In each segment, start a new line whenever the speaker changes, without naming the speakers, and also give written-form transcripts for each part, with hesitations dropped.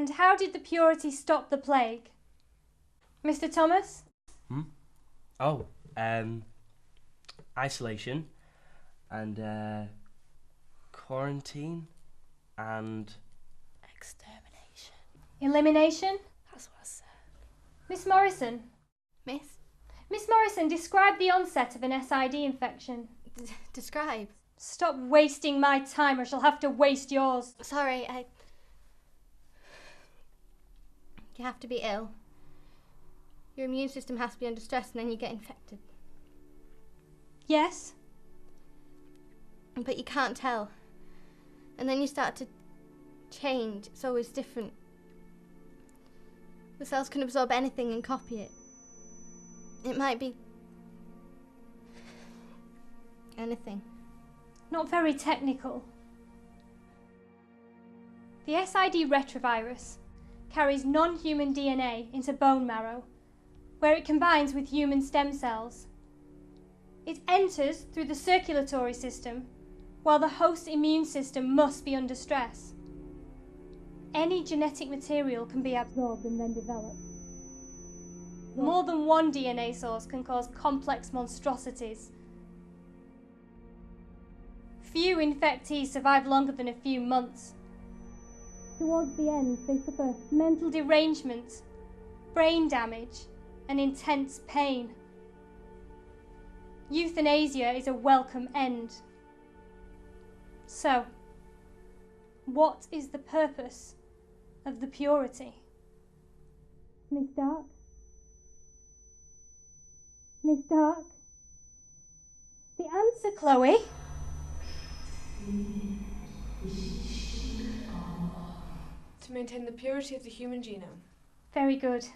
And how did the purity stop the plague? Mr. Thomas?
Oh, isolation and quarantine and
extermination.
Elimination?
That's what I said.
Miss Morrison?
Miss?
Miss Morrison, describe the onset of an SID infection.
Describe.
Stop wasting my time or I shall have to waste yours.
Sorry, You have to be ill. Your immune system has to be under stress and then you get infected.
Yes?
But you can't tell. And then you start to change. It's always different. The cells can absorb anything and copy it. It might be anything.
Not very technical. The SID retrovirus carries non-human DNA into bone marrow, where it combines with human stem cells. It enters through the circulatory system, while the host's immune system must be under stress. Any genetic material can be absorbed and then developed. More than one DNA source can cause complex monstrosities. Few infectees survive longer than a few months. Towards the end, they suffer mental derangement, brain damage, and intense pain. Euthanasia is a welcome end. So, what is the purpose of the purity? Miss Dark? Miss Dark? The answer, Chloe?
To maintain the purity of the human genome.
Very good.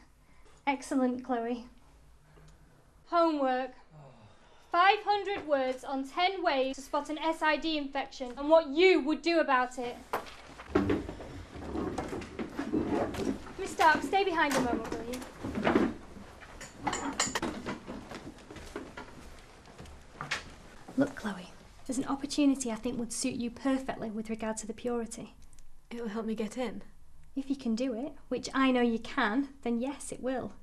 Excellent, Chloe. Homework. 500 words on 10 ways to spot an SID infection and what you would do about it. Miss Stark, stay behind a moment, will you? Look, Chloe, there's an opportunity I think would suit you perfectly with regard to the purity.
It'll help me get in.
If you can do it, which I know you can, then yes, it will.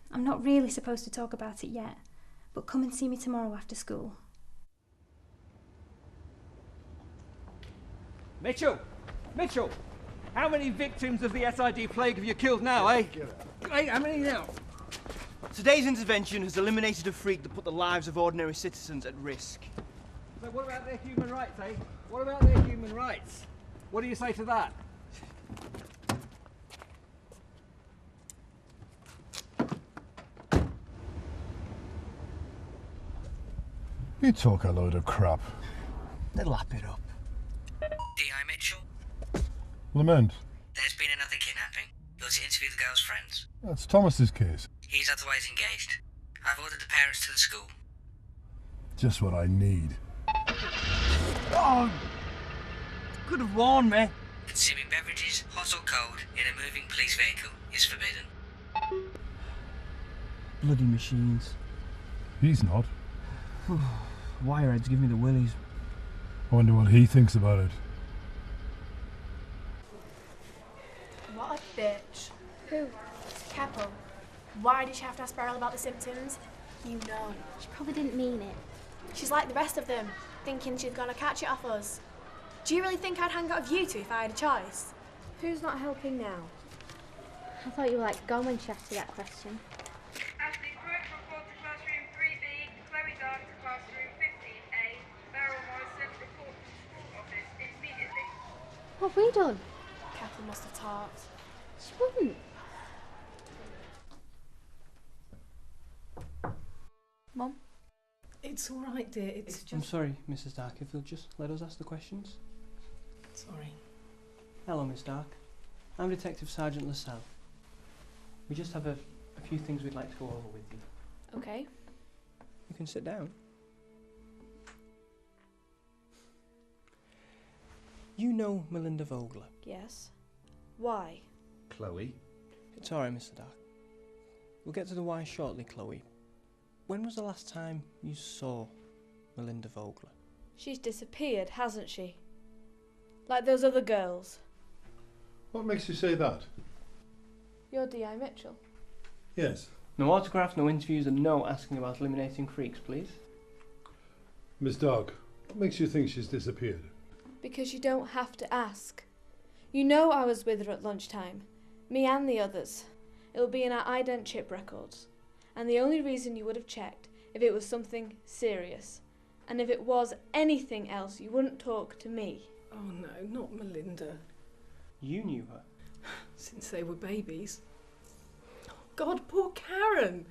I'm not really supposed to talk about it yet, but come and see me tomorrow after school.
Mitchell! Mitchell! How many victims of the SID plague have you killed now, eh? Hey, how many now?
Today's intervention has eliminated a freak that put the lives of ordinary citizens at risk.
So what about their human rights, eh? What about their human rights? What do you say to that?
You talk a load of crap.
They lap it up.
D.I. Mitchell,
Lament.
there's been another kidnapping. You're to interview the girl's friends.
That's Thomas's case.
He's otherwise engaged. I've ordered the parents to the school.
Just what I need.
Oh! Could have warned me.
Consuming beverages, hot or cold, in a moving police vehicle is forbidden.
Bloody machines.
He's not.
Wirehead's giving me the willies.
I wonder what he thinks about it.
What a bitch.
Who?
Keppel. Why did she have to ask Beryl about the symptoms? You know.
She probably didn't mean it.
She's like the rest of them, thinking she's gonna catch it off us. Do you really think I'd hang out with you two if I had a choice?
Who's not helping now?
I thought you were like gone when she asked you that question.
Ashley Pruitt report to classroom 3B, Chloe Dark to classroom 15A, Beryl Morrison report to school office immediately.
What have we done?
Keppel must have talked.
She wouldn't.
Mum?
It's all right, dear. It's
I'm
just...
sorry, Mrs. Dark, if you'll just let us ask the questions.
Sorry.
Hello, Miss Dark. I'm Detective Sergeant Lassalle. We just have a few things we'd like to go over with you.
Okay.
You can sit down. You know Melinda Vogler.
Yes. Why?
Chloe?
It's alright, Mr. Dark. We'll get to the why shortly, Chloe. When was the last time you saw Melinda Vogler?
She's disappeared, hasn't she? Like those other girls.
What makes you say that?
You're D.I. Mitchell.
Yes.
No autographs, no interviews, and no asking about eliminating freaks, please.
Miss Dark, what makes you think she's disappeared?
Because you don't have to ask. You know I was with her at lunchtime. Me and the others. It'll be in our ident chip records. And the only reason you would have checked if it was something serious. And if it was anything else, you wouldn't talk to me.
Oh no, not Melinda.
You knew her.
Since they were babies. God, poor Karen.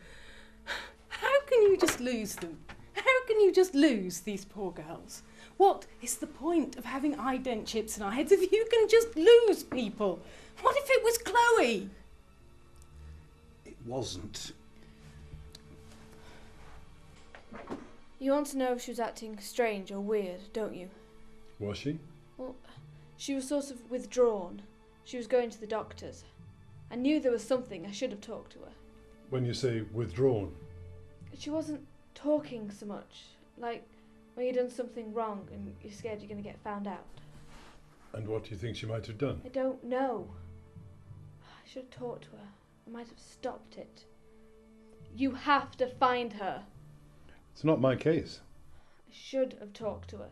How can you just lose them? How can you just lose these poor girls? What is the point of having ident chips in our heads if you can just lose people? What if it was Chloe?
It wasn't.
You want to know if she was acting strange or weird, don't you?
Was she?
Well, she was sort of withdrawn. She was going to the doctor's. I knew there was something. I should have talked to her.
When you say withdrawn?
She wasn't talking so much. Like when you've done something wrong and you're scared you're going to get found out.
And what do you think she might have done?
I don't know. I should have talked to her. I might have stopped it. You have to find her.
It's not my case.
I should have talked to her.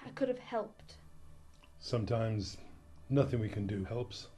I could have helped.
Sometimes nothing we can do helps.